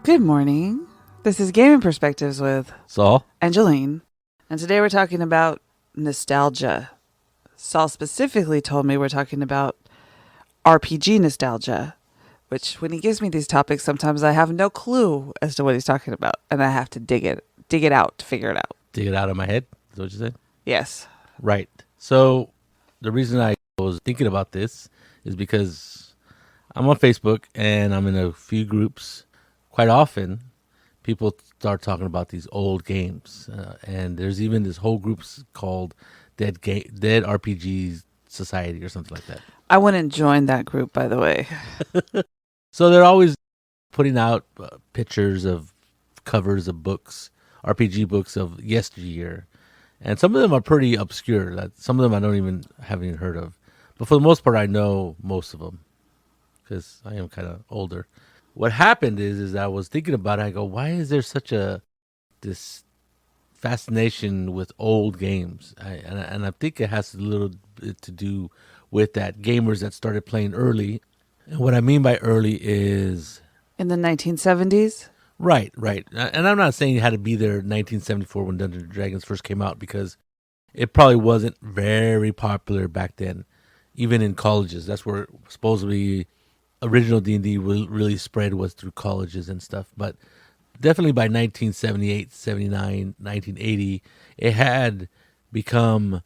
Good morning. This is Gaming Perspectives with Saul and Jolene. And today we're talking about nostalgia. Saul specifically told me we're talking about RPG nostalgia, which when he gives me these topics, sometimes I have no clue as to what he's talking about. And I have to dig it out to figure it out. dig it out of my head. Is that what you said? Yes. Right. So the reason I was thinking about this is because I'm on Facebook and I'm in a few groups. Quite often, people start talking about these old games, and there's even this whole group called Dead RPG Society or something like that. I wouldn't join that group, by the way. So they're always putting out pictures of covers of books, RPG books of yesteryear. And some of them are pretty obscure. Some of them haven't even heard of. But for the most part, I know most of them because I am kind of older. What happened is I was thinking about it. I go, why is there such this fascination with old games? And I think it has a little bit to do with that gamers that started playing early. And what I mean by early is In the 1970s? right. And I'm not saying you had to be there in 1974 when Dungeons and Dragons first came out, because it probably wasn't very popular back then, even in colleges. That's where supposedly original D&D really spread, was through colleges and stuff. But definitely by 1978, 79, 1980, it had become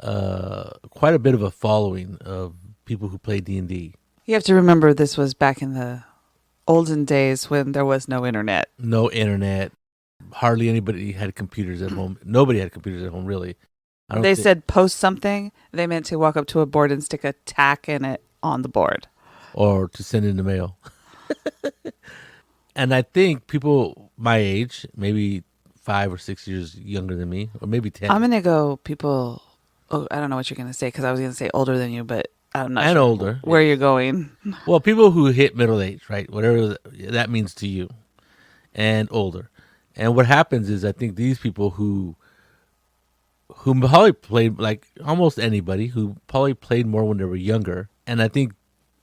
quite a bit of a following of people who played D&D. You have to remember this was back in the olden days when there was no internet. No internet. Hardly anybody had computers at home. Nobody had computers at home, really. They said post something, they meant to walk up to a board and stick a tack in it on the board. Or to send in the mail. And I think people my age, maybe 5 or 6 years younger than me, or maybe 10. I'm going to go people, I don't know what you're going to say, because I was going to say older than you, but I'm not and sure older. where you're going. Well, people who hit middle age, right? Whatever that means to you. And older. And what happens is, I think these people who probably played, like almost anybody, who probably played more when they were younger. And I think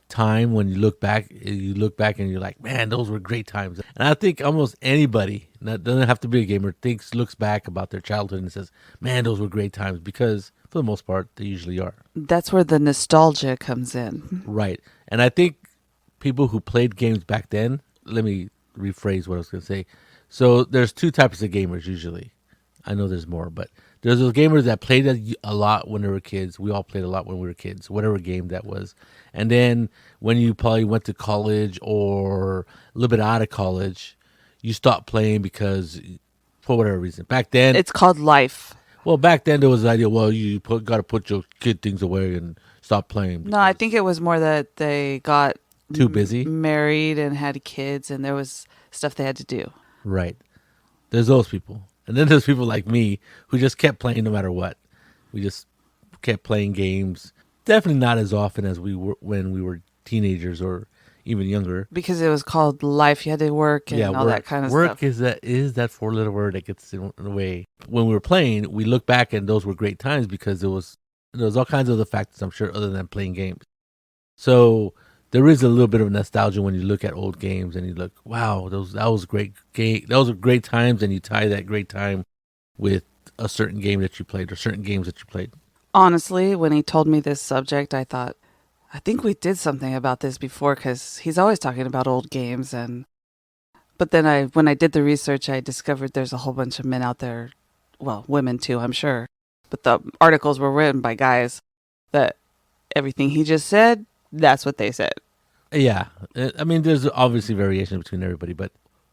time, when you look back and you're like, man, those were great times. And I think almost anybody, that doesn't have to be a gamer, looks back about their childhood and says, man, those were great times, because for the most part, they usually are. That's where the nostalgia comes in. Right. And I think people who played games back then, let me rephrase what I was going to say. So there's two types of gamers usually. I know there's more, but there's those gamers that played a lot when they were kids. We all played a lot when we were kids, whatever game that was. And then when you probably went to college or a little bit out of college, you stopped playing because, for whatever reason. Back then, It's called life. well, back then there was the idea, well, you got to put your kid things away and stop playing. No, I think it was more that they got Too busy? married and had kids, and there was stuff they had to do. Right. There's those people. And then there's people like me who just kept playing no matter what. We just kept playing games. Definitely not as often as we were when we were teenagers or even younger. Because it was called life. You had to work and all that kind of work stuff. is that four-letter word that gets in the way. When we were playing, we look back and those were great times, because there was all kinds of other factors, I'm sure, other than playing games. So there is a little bit of nostalgia when you look at old games and you look, wow, that was great game. Those were great times, and you tie that great time with a certain game that you played or certain games that you played. Honestly, when he told me this subject, I thought, I think we did something about this before, because he's always talking about old games. But then when I did the research, I discovered there's a whole bunch of men out there, well, women too, I'm sure. But the articles were written by guys that everything he just said, that's what they said. Yeah. I mean, there's obviously variation between everybody, but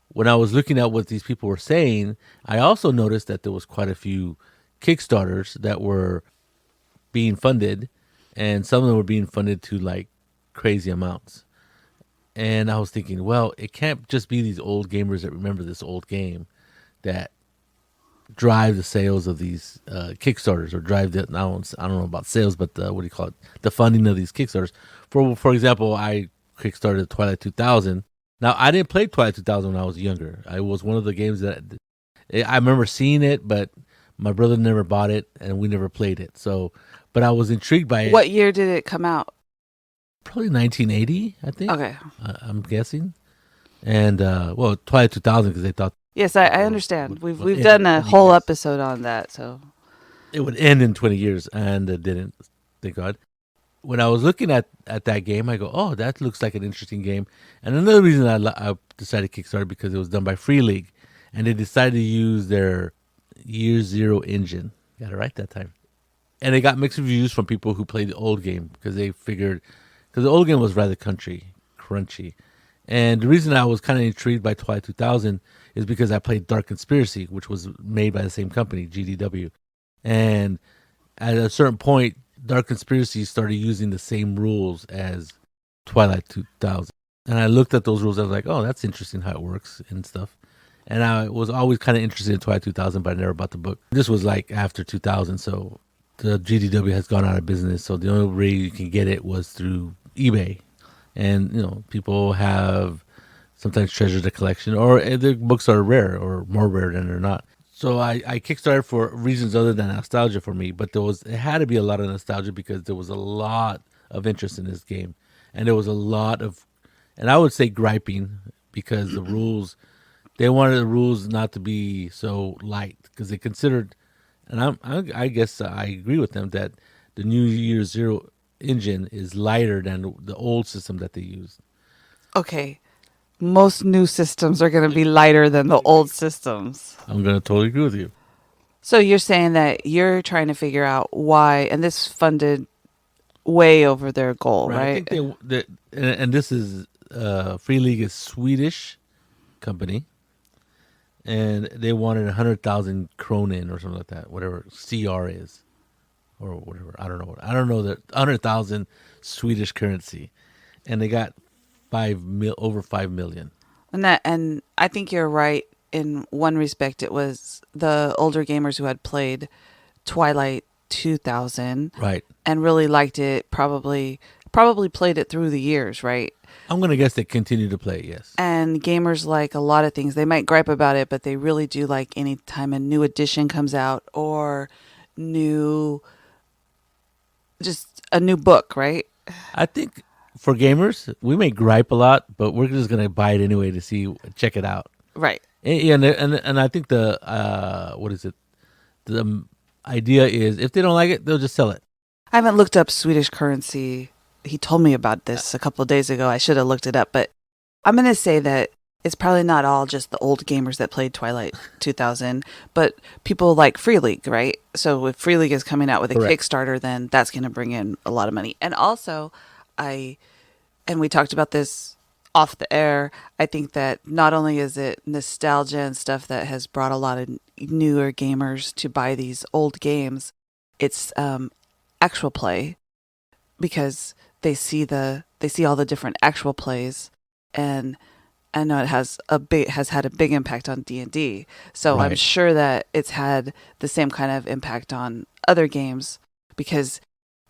when I was looking at what these people were saying, I also noticed that there was quite a few Kickstarters that were being funded, and some of them were being funded to like crazy amounts. And I was thinking, well, it can't just be these old gamers that remember this old game that drive the sales of these Kickstarters, or drive the, I don't know about sales, but the funding of these Kickstarters. For example, I kickstarted Twilight 2000. Now, I didn't play Twilight 2000 when I was younger. I was one of the games that I remember seeing it, but my brother never bought it and we never played it. So, but I was intrigued by it. What year did it come out? Probably 1980, I think. Okay. I'm guessing. And well, Twilight 2000 because they thought Yes, I understand. would We've end in done a 20 whole years. episode on that. So It would end in 20 years, and it didn't. Thank God. When I was looking at that game, I go, "Oh, that looks like an interesting game." And another reason I decided Kickstarter because it was done by Free League, and they decided to use their Year Zero engine. Got it right that time. And they got mixed reviews from people who played the old game because they figured because the old game was rather crunchy. And the reason I was kind of intrigued by Twilight 2000 is because I played Dark Conspiracy, which was made by the same company, GDW. And at a certain point, Dark Conspiracy started using the same rules as Twilight 2000. And I looked at those rules. I was like, oh, that's interesting how it works and stuff. And I was always kind of interested in Twilight 2000, but I never bought the book. This was like after 2000, so the GDW has gone out of business. So the only way you can get it was through eBay. And, people have sometimes treasured the collection, or the books are rare or more rare than they're not. So I kickstarted for reasons other than nostalgia for me, but it had to be a lot of nostalgia because there was a lot of interest in this game, and there was a lot of, and I would say griping because the rules, they wanted the rules not to be so light because they considered, and I guess I agree with them that the New Year Zero engine is lighter than the old system that they used. okay, most new systems are going to be lighter than the old systems. I'm gonna totally agree with you. So you're saying that you're trying to figure out why, and this funded way over their goal, Right. I right? think and this is Free League is Swedish company, and they wanted 100,000 kronen or something like that, whatever CR is, or whatever. I don't know. I don't know that 100,000 Swedish currency, and they got over 5 million. And I think you're right in one respect. It was the older gamers who had played Twilight 2000 Right. and really liked it. Probably played it through the years, right? I'm gonna guess they continue to play. Yes. And gamers like a lot of things. They might gripe about it, but they really do like any time a new edition comes out or new, just a new book, right? I think for gamers, we may gripe a lot, but we're just gonna buy it anyway to check it out. Right. And I think the what is it? The idea is if they don't like it, they'll just sell it. I haven't looked up Swedish currency. He told me about this a couple of days ago. I should have looked it up, but I'm going to say that it's probably not all just the old gamers that played Twilight 2000, but people like Free League, right? So if Free League is coming out with a Correct. Kickstarter, then that's going to bring in a lot of money. And also, and we talked about this off the air, I think that not only is it nostalgia and stuff that has brought a lot of newer gamers to buy these old games, it's actual play because they see all the different actual plays, and I know it has had a big impact on D&D. So I'm Right. sure that it's had the same kind of impact on other games because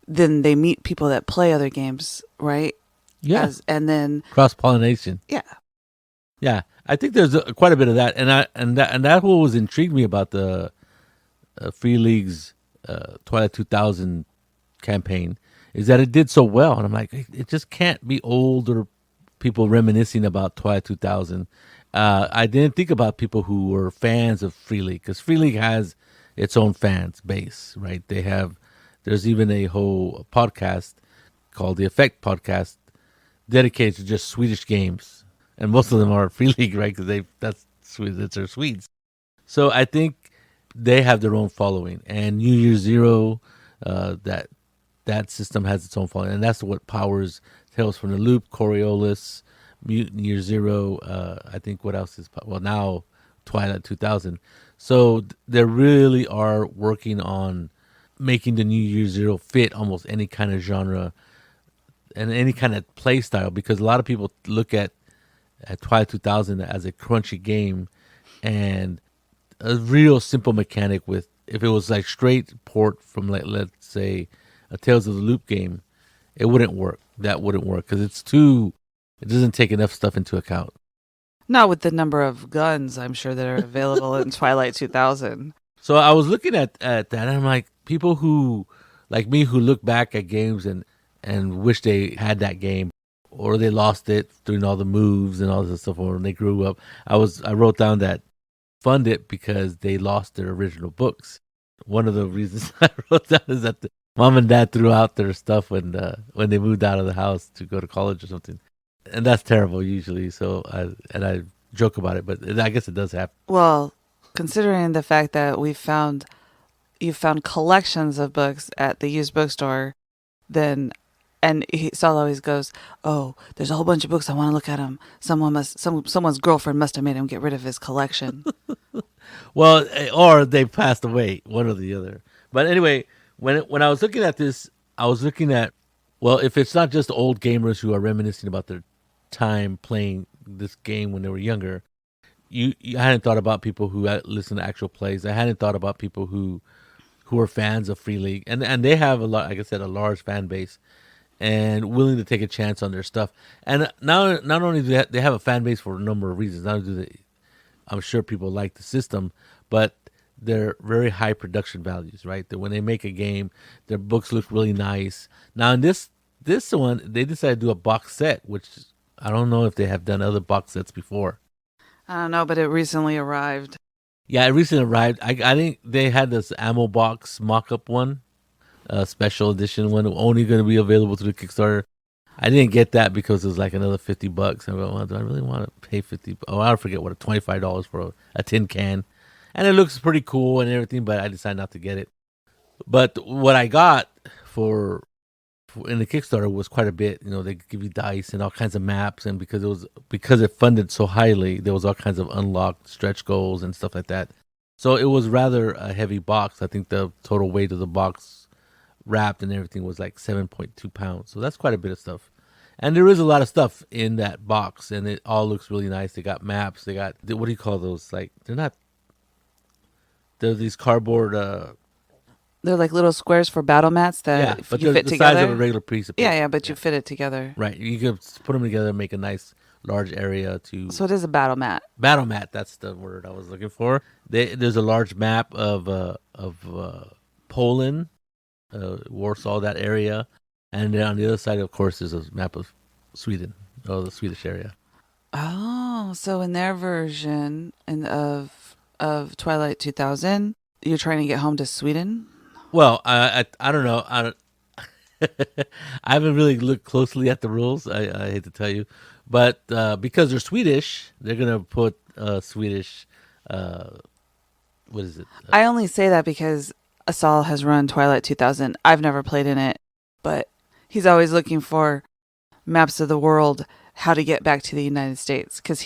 then they meet people that play other games, right? Yeah. And then Cross pollination. yeah. Yeah. I think there's quite a bit of that, and that what was intrigued me about the Free League's Twilight 2000 campaign is that it did so well, and I'm like, it just can't be older people reminiscing about Twilight 2000. I didn't think about people who were fans of Free League because Free League has its own fans base, right? There's even a whole podcast called the Effect Podcast dedicated to just Swedish games, and most of them are Free League, right? Because that's their Swedes. So I think they have their own following, and New Year Zero, that system has its own following, and that's what powers Tales from the Loop, Coriolis, Mutant Year Zero. I think what else is now Twilight 2000. So they really are working on making the New Year Zero fit almost any kind of genre and any kind of play style because a lot of people look at Twilight 2000 as a crunchy game and a real simple mechanic with if it was like straight port from like let's say a Tales of the Loop game, it wouldn't work. That wouldn't work because it doesn't take enough stuff into account. Not with the number of guns I'm sure that are available in Twilight 2000. So I was looking at that and I'm like, people who like me who look back at games and wish they had that game or they lost it doing all the moves and all this stuff. Or when they grew up, I wrote down that fund it because they lost their original books. One of the reasons I wrote down is that the mom and dad threw out their stuff when they moved out of the house to go to college or something, and that's terrible usually. So I joke about it, but I guess it does happen. Well, considering the fact that you found collections of books at the used bookstore, then Saul always goes, "Oh, there's a whole bunch of books. I want to look at them. Someone's girlfriend must have made him get rid of his collection." Well, or they passed away, one or the other. But anyway, when I was looking at this, I was looking at, well, if it's not just old gamers who are reminiscing about their time playing this game when they were younger, you hadn't thought about people who listen to actual plays. I hadn't thought about people who are fans of Free League, and they have a lot, like I said, a large fan base and willing to take a chance on their stuff. And now, not only do they have a fan base for a number of reasons. Not only do they, I'm sure people like the system, but they're very high production values, right? That when they make a game, their books look really nice. Now in this one, they decided to do a box set, which I don't know if they have done other box sets before. I don't know, but it recently arrived. Yeah, it recently arrived. I think they had this ammo box mock-up one, special edition one, only going to be available through the Kickstarter. I didn't get that because it was like another $50. I went, well, do I really want to pay 50? Oh, I forget what, $25 for a tin can, and it looks pretty cool and everything. But I decided not to get it. But what I got for in the Kickstarter was quite a bit. You know, they give you dice and all kinds of maps, and because it funded so highly, there was all kinds of unlocked stretch goals and stuff like that. So it was rather a heavy box. I think the total weight of the box, wrapped and everything, was like 7.2 pounds. So that's quite a bit of stuff. And there is a lot of stuff in that box, and it all looks really nice. They got maps. They got, what do you call those? Like, they're these cardboard. They're like little squares for battle mats Yeah, that but you they're fit the together. size of a regular piece of paper. Yeah, but you fit it together. Right. You could put them together and make a nice large area to. So it is a battle mat. Battle mat, that's the word I was looking for. There's a large map of Poland, Warsaw, that area. And then on the other side, of course, there's a map of Sweden, or the Swedish area. Oh, so in their version of Twilight 2000, you're trying to get home to Sweden? Well, I don't know. I haven't really looked closely at the rules. I hate to tell you, but because they're Swedish, they're gonna put Swedish. What is it? I only say that because Saul has run Twilight 2000. I've never played in it, but he's always looking for maps of the world, how to get back to the United States, because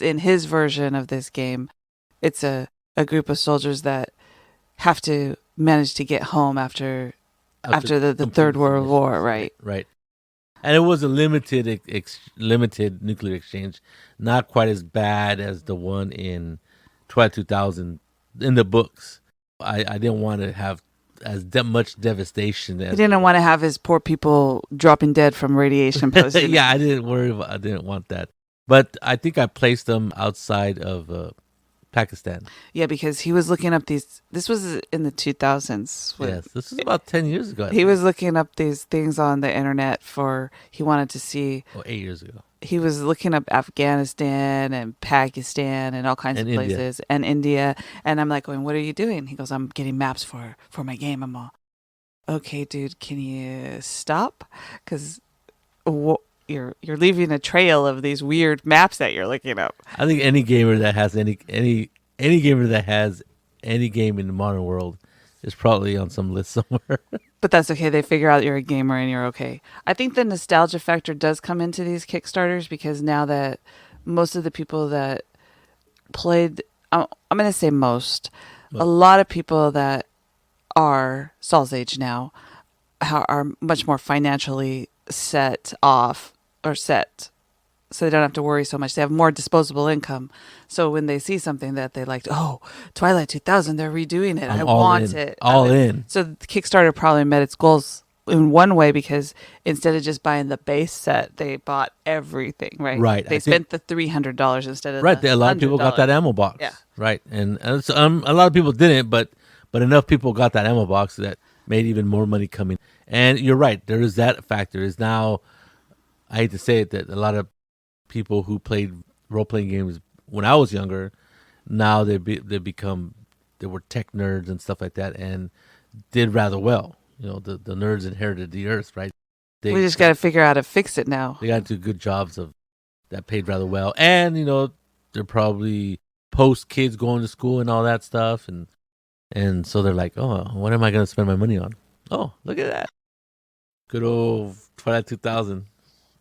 in his version of this game, it's a group of soldiers that have to manage to get home after the Third World War, right? Right. And it was a limited limited nuclear exchange, not quite as bad as the one in Twilight 2000 in the books. I didn't want to have much devastation. He didn't want to have his poor people dropping dead from radiation poisoning. Yeah, I didn't want that. But I think I placed them outside of Pakistan. Yeah, because he was looking up these. This was in the 2000s. Yes, this is about 10 years ago. He was looking up these things on the internet he wanted to see. 8 years ago. He was looking up Afghanistan and Pakistan and all kinds of places, and India. And I'm like going, "What are you doing?" He goes, "I'm getting maps for my game." I'm all, "Okay, dude, can you stop? Because you're leaving a trail of these weird maps that you're looking up." I think any gamer that has any gamer that has any game in the modern world is probably on some list somewhere. But that's okay. They figure out you're a gamer and you're okay. I think the nostalgia factor does come into these Kickstarters, because now that most of the people that played, I'm going to say most, a lot of people that are Saul's age now are much more financially set, so they don't have to worry so much. They have more disposable income. So when they see something that they liked, oh, Twilight 2000, they're redoing it. I want it. All in. So the Kickstarter probably met its goals in one way, because instead of just buying the base set, they bought everything, right? Right. They spent the $300 instead of right. The a lot of people got that ammo box. Yeah. Right. And a lot of people didn't, but enough people got that ammo box that made even more money coming. And you're right. There is that factor. Is now I hate to say it, that a lot of people who played role playing games when I was younger, now they were tech nerds and stuff like that, and did rather well. The nerds inherited the earth, right? We They just got to figure out how to fix it now. they got to do good jobs of that paid rather well, and they're probably post kids going to school and all that stuff, and so they're like, oh, what am I going to spend my money on? Oh, look at that, good old Twilight 2000,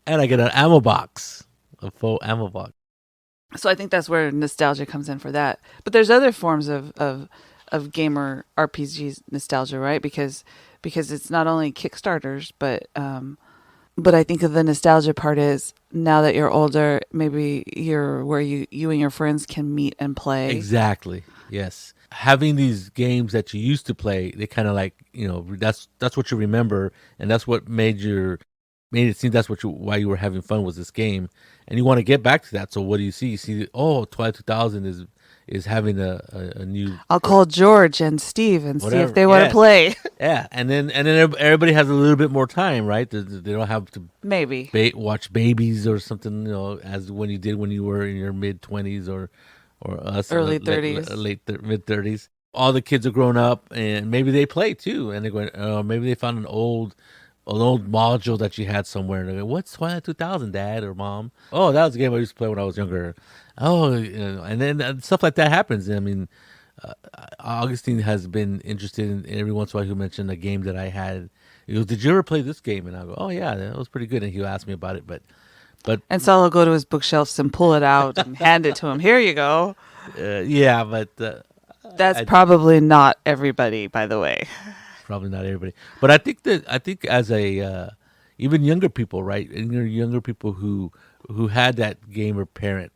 and I get an ammo box, a full ammo box. So I think that's where nostalgia comes in for that. But there's other forms of gamer RPGs nostalgia, right? Because it's not only Kickstarters, but I think of the nostalgia part is now that you're older, maybe you're where you and your friends can meet and play. Exactly. Yes. Having these games that you used to play, they kind of like, that's what you remember, and that's what made it seem that's why you were having fun was this game, and you want to get back to that. So what do you see? You see, oh, Twilight 2000 is having a new. I'll call George and Steve and see Whatever. if they want to Yes. play. Yeah, and then everybody has a little bit more time, right? They don't have to Maybe. watch babies or something, as when you did when you were in your mid 20s or us Early 30s. mid 30s. All the kids are grown up, and maybe they play too, and they're going. Maybe they found an old module that you had somewhere. And they go, what's Twilight 2000, Dad or Mom? Oh, that was a game I used to play when I was younger. Oh, and then stuff like that happens. I mean, Augustine has been interested in every once in a while. He'll mention a game that I had. He goes, "Did you ever play this game?" And I go, "Oh yeah, that was pretty good." And he'll ask me about it, but And Saul will go to his bookshelves and pull it out and hand it to him. Here you go. yeah, but That's probably not everybody, by the way. probably not everybody. But I think as a even younger people, right? And younger people who had that gamer parent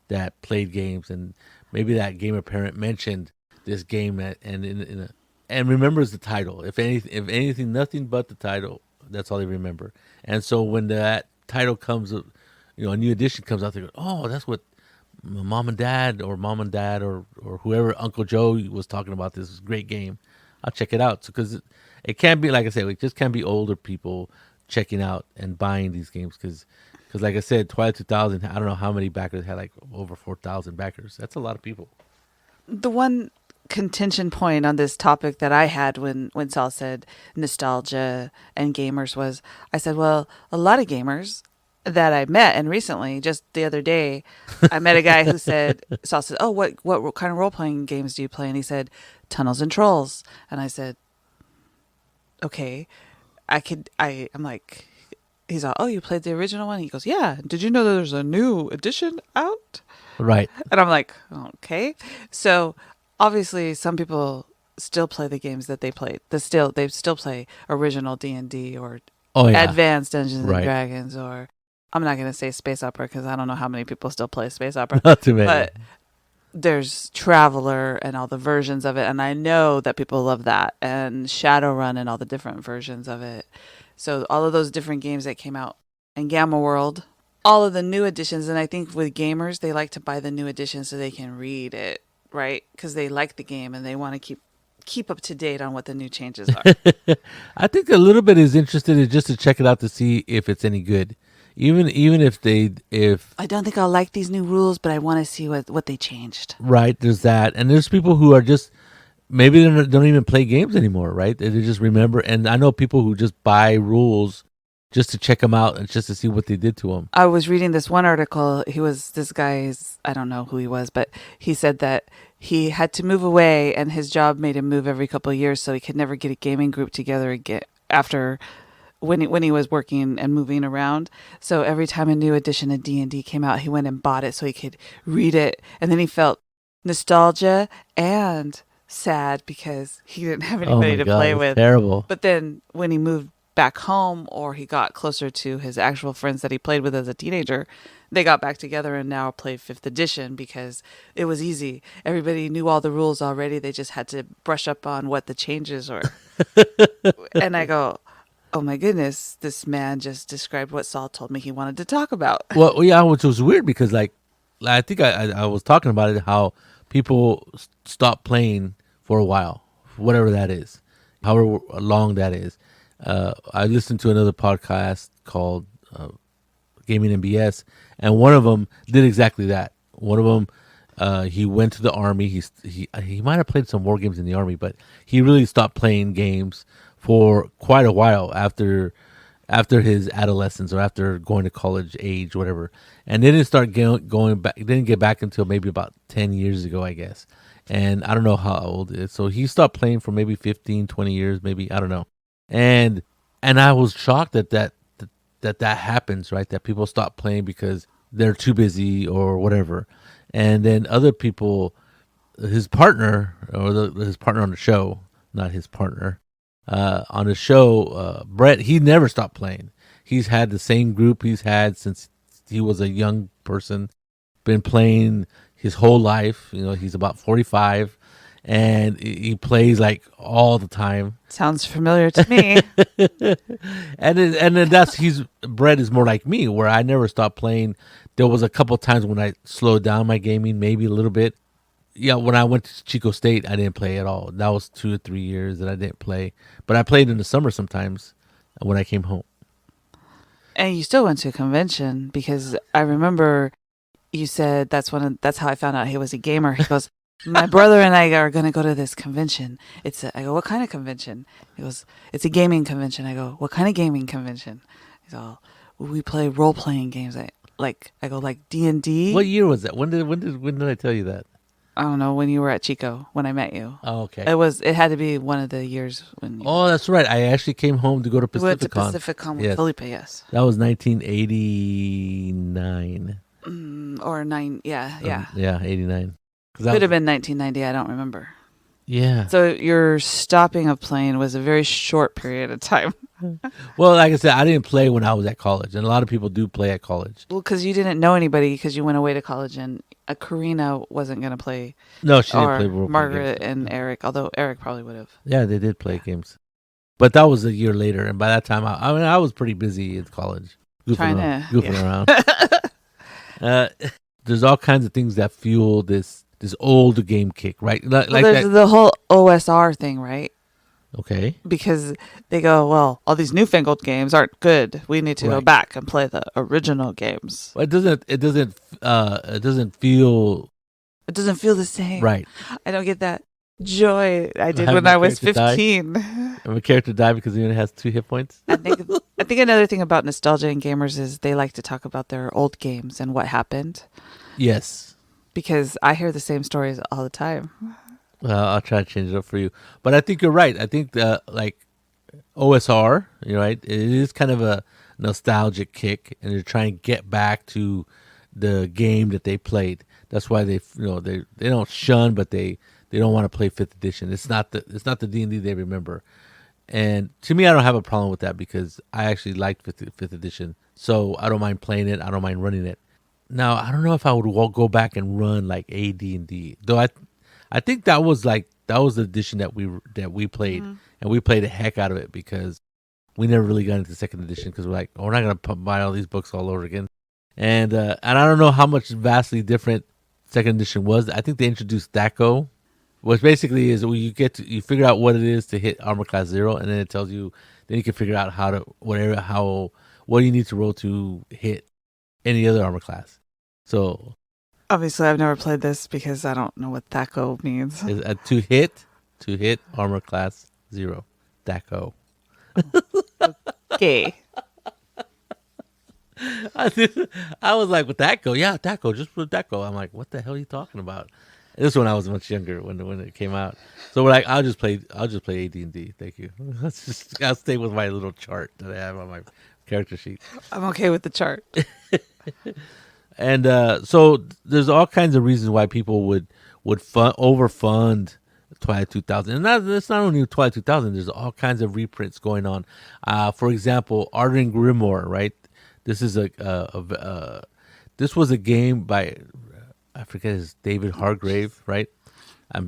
that played games, and maybe that gamer parent mentioned this game and remembers the title. If anything, nothing but the title. That's all they remember. And so when that title comes, a new edition comes out, they go, "Oh, that's what mom and dad or whoever Uncle Joe was talking about. This great game. I'll check it out." Because it can't be, like I said, it just can't be older people checking out and buying these games because like I said, Twilight 2000, I don't know how many backers had, like over 4,000 backers. That's a lot of people. The one contention point on this topic that I had when Saul said nostalgia and gamers was, I said, well, a lot of gamers that I met, and recently, just the other day, I met a guy who said, Saul said, oh, what kind of role-playing games do you play? And he said, Tunnels and Trolls. And I said, okay, I'm like, he's all, oh, you played the original one? He goes, yeah. Did you know that there's a new edition out? Right. And I'm like, okay. So obviously some people still play the games that they played. They still play original D&D or Oh yeah. Advanced Dungeons Right. and Dragons, or I'm not going to say space opera because I don't know how many people still play space opera. Not too many. But there's Traveler and all the versions of it, and I know that people love that, and Shadowrun and all the different versions of it. So all of those different games that came out, and Gamma World, all of the new editions. And I think with gamers, they like to buy the new editions so they can read it, right? Because they like the game and they want to keep up to date on what the new changes are. I think a little bit is interested in just to check it out to see if it's any good. Even if I don't think I'll like these new rules, but I want to see what they changed. right, there's that, and there's people who are just maybe they don't even play games anymore, right? They just remember. And I know people who just buy rules just to check them out and just to see what they did to them. I was reading this one article. This guy's, I don't know who he was, but he said that he had to move away and his job made him move every couple of years, so he could never get a gaming group together again after when he was working and moving around. So every time a new edition of D&D came out, he went and bought it so he could read it. And then he felt nostalgia and sad because he didn't have anybody to play with. Terrible. But then when he moved back home, or he got closer to his actual friends that he played with as a teenager, they got back together and now play 5th edition because it was easy. Everybody knew all the rules already. They just had to brush up on what the changes were. And I go, oh my goodness, this man just described what Saul told me he wanted to talk about. Well, yeah, which was weird because, like I think I was talking about it, how people stop playing for a while, whatever that is, however long that is. I listened to another podcast called Gaming MBS, and one of them did exactly that. One of them, he went to the army. He might have played some war games in the army, but he really stopped playing games for quite a while after his adolescence or after going to college age, whatever, and they didn't start going back. Didn't get back until maybe about 10 years ago, I guess. And I don't know how old it is. So he stopped playing for maybe 15, 20 years, maybe, I don't know. And I was shocked that happens, right? That people stop playing because they're too busy or whatever. And then other people, his partner or his partner on the show, not his partner, on the show, Brett, he never stopped playing. He's had the same group he's had since he was a young person, been playing his whole life. You know, he's about 45 and he plays like all the time. Sounds familiar to me. and then Brett is more like me, where I never stopped playing. There was a couple times when I slowed down my gaming, maybe a little bit. Yeah, when I went to Chico State, I didn't play at all. That was 2 or 3 years that I didn't play. But I played in the summer sometimes when I came home. And you still went to a convention, because I remember you said that's how I found out he was a gamer. He goes, my brother and I are going to go to this convention. I go, what kind of convention? He goes, it's a gaming convention. I go, what kind of gaming convention? He's all, we play role-playing games. I go, like D&D? What year was that? When did I tell you that? I don't know, when you were at Chico, when I met you. Oh, okay. It had to be one of the years when you... Oh, that's right. I actually came home to go to Pacificon. We went to Pacificon with Felipe, yes. That was 1989. Or 9, yeah. Yeah, 89. Could have been 1990, I don't remember. Yeah. So your stopping of playing was a very short period of time. Well, like I said, I didn't play when I was at college, and a lot of people do play at college. Well, because you didn't know anybody, because you went away to college, and Karina wasn't going to play. No, she didn't play role-playing Margaret games. And Eric, although Eric probably would have. Yeah, they did play games. But that was a year later, and by that time, I was pretty busy at college. Goofing around. There's all kinds of things that fuel this old game kick, right? There's the whole OSR thing, right? Okay. Because they go, well, all these newfangled games aren't good. We need to go back and play the original games. Well, it doesn't feel the same. Right. I don't get that joy I did when I was 15. And a character died because he only has 2 hit points. I think another thing about nostalgia in gamers is they like to talk about their old games and what happened. Yes. Because I hear the same stories all the time. I'll try to change it up for you. But I think you're right. I think like OSR, you're right. It is kind of a nostalgic kick, and they're trying to get back to the game that they played. That's why they don't shun, but they don't want to play 5th edition. It's not the D&D they remember. And to me, I don't have a problem with that, because I actually liked 5th edition. So I don't mind playing it. I don't mind running it. Now, I don't know if I would go back and run like AD&D, though. I think that was the edition that we played, and we played the heck out of it, because we never really got into 2nd edition, because we're like, we're not gonna buy all these books all over again, and I don't know how much vastly different 2nd edition was. I think they introduced THAC0, which basically is where you figure out what it is to hit armor class 0, and then it tells you, then you can figure out what you need to roll to hit any other armor class. So obviously I've never played this, because I don't know what THAC0 means. To hit armor class 0. THAC0. Okay. I was like, with THAC0? Yeah, THAC0, just put THAC0. I'm like, what the hell are you talking about? This was when I was much younger, when it came out. So we're like, I'll just play AD&D. Thank you. I'll stay with my little chart that I have on my character sheet. I'm okay with the chart. And so there's all kinds of reasons why people would overfund Twilight 2000. And it's not only Twilight 2000, there's all kinds of reprints going on. For example, Ardent Grimoire, right? This is this was a game by, I forget his, David Hargrave, right?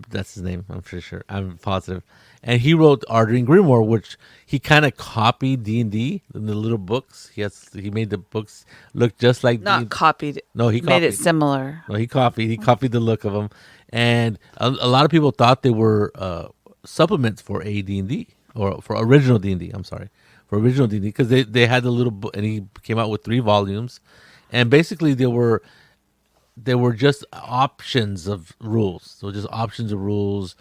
That's his name, I'm pretty sure. I'm positive. And he wrote Ardent Grimoire, which he kind of copied D&D in the little books. He made the books look just like not D&D. Copied. No, he made it similar. No, he copied the look of them, and a lot of people thought they were supplements for AD&D or for original D&D. I'm sorry, for original D&D because they had the little book, and he came out with 3 volumes, and basically they were just options of rules. So just options of rules,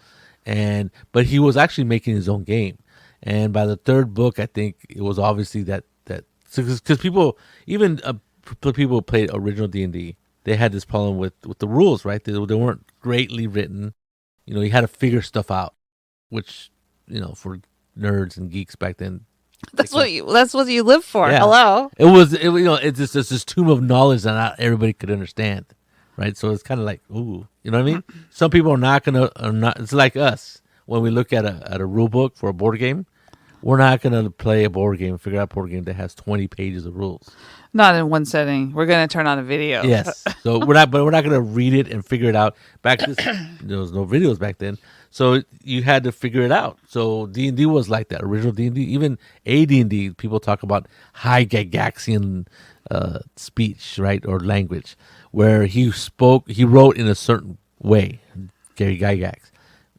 and but he was actually making his own game. And by the 3rd book, I think it was obviously that because people, even people who played original D&D, they had this problem with the rules, right? They weren't greatly written. You had to figure stuff out, which for nerds and geeks back then. That's what you live for. Yeah, Hello. it's this tomb of knowledge that not everybody could understand, right? So it's kind of like, ooh, you know what I mean? Some people are not. It's like us when we look at a rule book for a board game. We're not gonna play a board game, figure out a board game that has 20 pages of rules. Not in one setting. We're gonna turn on a video. Yes, so we're not gonna read it and figure it out. There was no videos back then, so you had to figure it out. So D&D was like that. Original D&D, even AD&D, people talk about high Gygaxian speech, right, or language, where he wrote in a certain way, Gary Gygax.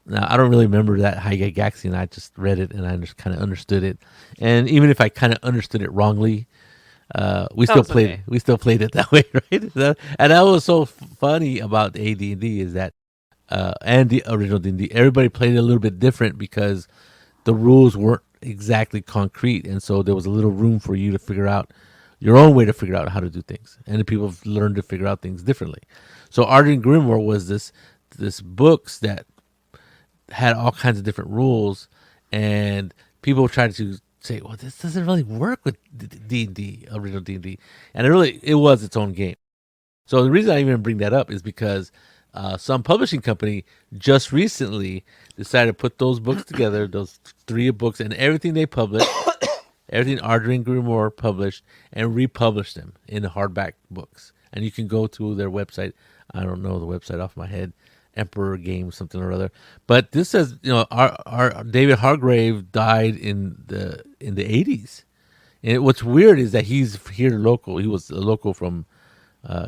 Now, I don't really remember that high Gygaxian. I just read it and I just kind of understood it. And even if I kind of understood it wrongly, we still played. Okay. We still played it that way, right? And that was so funny about AD&D is that, and the original D&D, everybody played it a little bit different because the rules weren't exactly concrete, and so there was a little room for you to figure out your own way to figure out how to do things, and the people have learned to figure out things differently. So Arden Grimoire was this books that had all kinds of different rules, and people tried to say, well, this doesn't really work with D&D, original D&D. And it was its own game. So the reason I even bring that up is because some publishing company just recently decided to put those books together, those 3 books, and everything they published, everything Arden Grimoire published, and republished them in hardback books. And you can go to their website. I don't know the website off my head. Emperor Games, something or other. But this says, our David Hargrave died in the 80s. And what's weird is that he's here local. He was a local from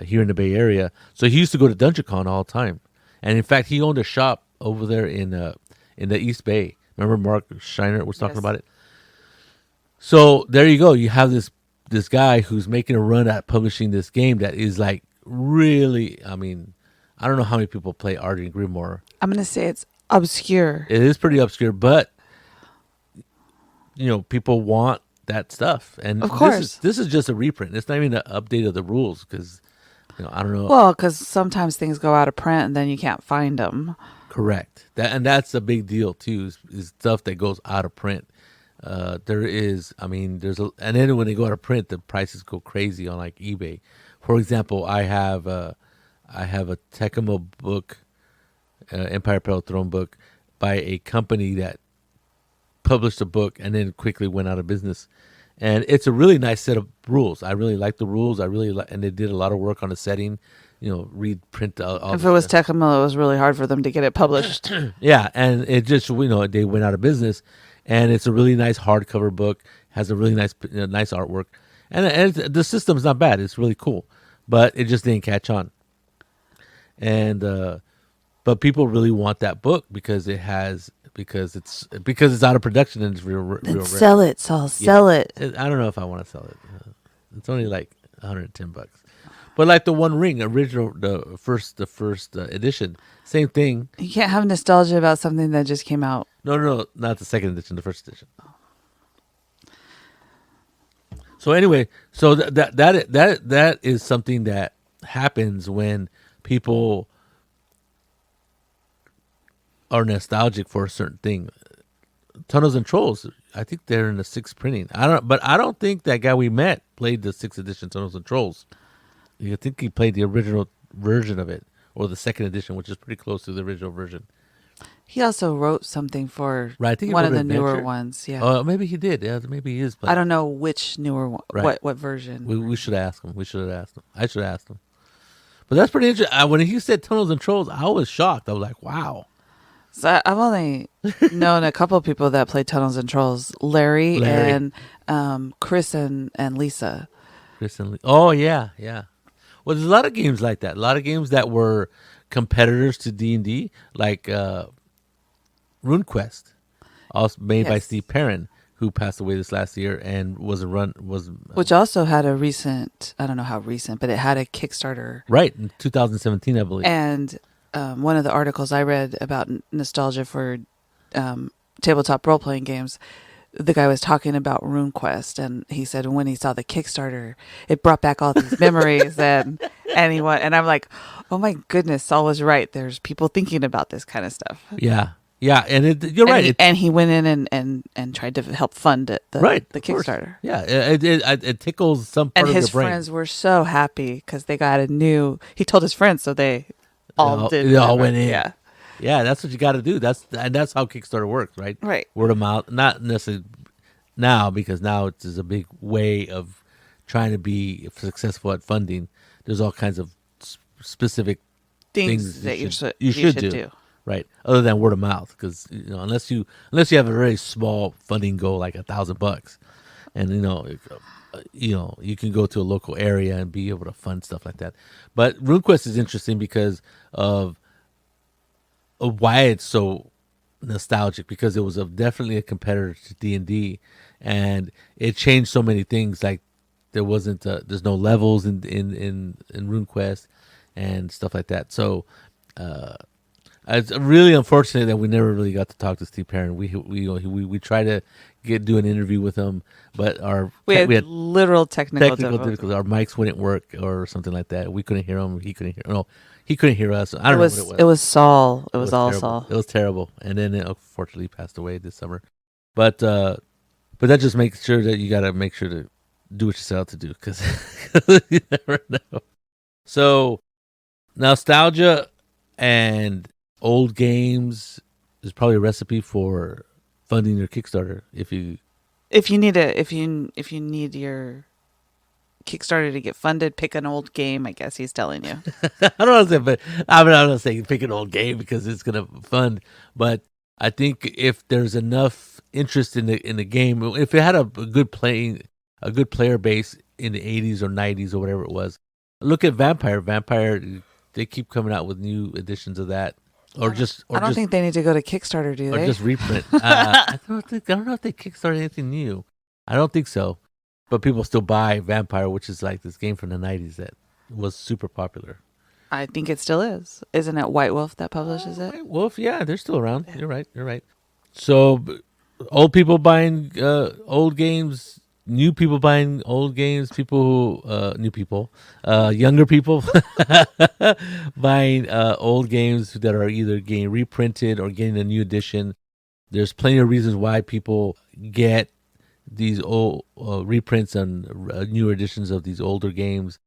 here in the Bay Area. So he used to go to DungeonCon all the time. And in fact, he owned a shop over there in the East Bay. Remember Mark Shiner was talking about it? So there you go. You have this guy who's making a run at publishing this game that is like really, I don't know how many people play Arden Grimoire. I'm gonna say it's obscure. It is pretty obscure, but people want that stuff, and of course, this is just a reprint. It's not even an update of the rules because I don't know. Well, because sometimes things go out of print and then you can't find them. Correct. That's a big deal too. Is stuff that goes out of print. And then when they go out of print, the prices go crazy on like eBay. For example, I have a Tecmo book, Empire Peril Throne book, by a company that published a book and then quickly went out of business. And it's a really nice set of rules. I really like the rules. And they did a lot of work on the setting. Read, print. All if it was Tecmo, it was really hard for them to get it published. Yeah, and it just they went out of business. And it's a really nice hardcover book. Has a really nice artwork, and the system's not bad. It's really cool, but it just didn't catch on. And but people really want that book because it's out of production and it's real Sell it, Saul. Sell it. I don't know if I want to sell it. It's only like $110. But like the One Ring original, the first edition, same thing. You can't have nostalgia about something that just came out. No, not the second edition, the first edition. So anyway, so that is something that happens when people are nostalgic for a certain thing. Tunnels and Trolls, I think they're in the 6th printing. I don't think that guy we met played the 6th edition Tunnels and Trolls. I think he played the original version of it, or the 2nd edition, which is pretty close to the original version. He also wrote something for I think one of the newer ones. Yeah. Maybe he did. Yeah, maybe he is. I don't know which newer one. Right. What version. We should ask him. I should have asked him. But that's pretty interesting. When he said Tunnels and Trolls, I was shocked. I was like, wow. So I've only known a couple of people that play Tunnels and Trolls. Larry. And Chris and Lisa. Oh, yeah. Well, there's a lot of games like that. A lot of games that were competitors to D&D, like RuneQuest, also made by Steve Perrin, who passed away this last year and was Which also had a recent, I don't know how recent, but it had a Kickstarter. right in 2017, I believe. And one of the articles I read about nostalgia for tabletop role playing games, the guy was talking about Runequest, and he said when he saw the Kickstarter, it brought back all these memories, and I'm like, oh my goodness, Saul was right. There's people thinking about this kind of stuff. Yeah, yeah, and you're And right. and he went in and tried to help fund it, Right, the of course. Kickstarter. Yeah, it tickles some part And of his their brain. friends were so happy because they got a new. He told his friends, so they all did. They all whatever. went in. Yeah, Yeah, that's what you got to do. That's how Kickstarter works, right? right. Word of mouth, not necessarily now, because now it's a big way of trying to be successful at funding. There's all kinds of specific Things that you should do, right? Other than word of mouth, because unless you have a very small funding goal like $1,000, and you can go to a local area and be able to fund stuff like that. But RuneQuest is interesting because of why it's so nostalgic, because it was definitely a competitor to D&D, and it changed so many things. Like there's no levels in RuneQuest and stuff like that. So it's really unfortunate that we never really got to talk to Steve Perrin. We tried to do an interview with him, but We had literal technical difficulties. Our mics wouldn't work or something like that. We couldn't hear him. He couldn't hear. No, he couldn't hear us. I don't know what it was. It was Saul. It was all terrible. Saul. It was terrible. And then it unfortunately passed away this summer. But that just makes sure that you got to make sure to do what you set out to do, because you never know. So nostalgia and old games is probably a recipe for funding your Kickstarter. If you need your Kickstarter to get funded, pick an old game. I guess he's telling you. I don't know, but I'm not saying pick an old game because it's gonna fund. But I think if there's enough interest in the game, if it had a good player base in the 80s or 90s or whatever it was, look at Vampire. They keep coming out with new editions of that, I don't think they need to go to Kickstarter, do they? Or just reprint. I don't know if they kickstarted anything new. I don't think so. But people still buy Vampire, which is like this game from the 90s that was super popular. I think it still is. Isn't it White Wolf that publishes it? White Wolf, yeah, they're still around. Yeah. You're right. So old people buying old games, new people buying old games, younger people buying old games that are either getting reprinted or getting a new edition. There's plenty of reasons why people get these old reprints and newer editions of these older games.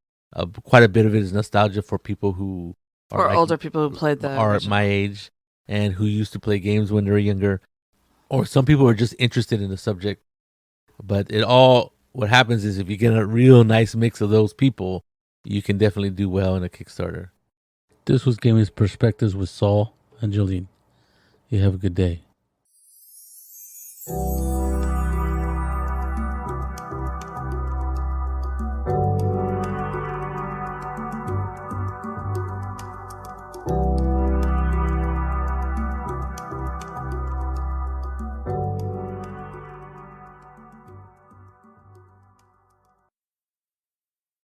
Quite a bit of it is nostalgia for people who are older people who played are at my age and who used to play games when they were younger, or some people are just interested in the subject. But what happens is if you get a real nice mix of those people, you can definitely do well in a Kickstarter. This was Gaming Perspectives with Saul and Jolene. You have a good day.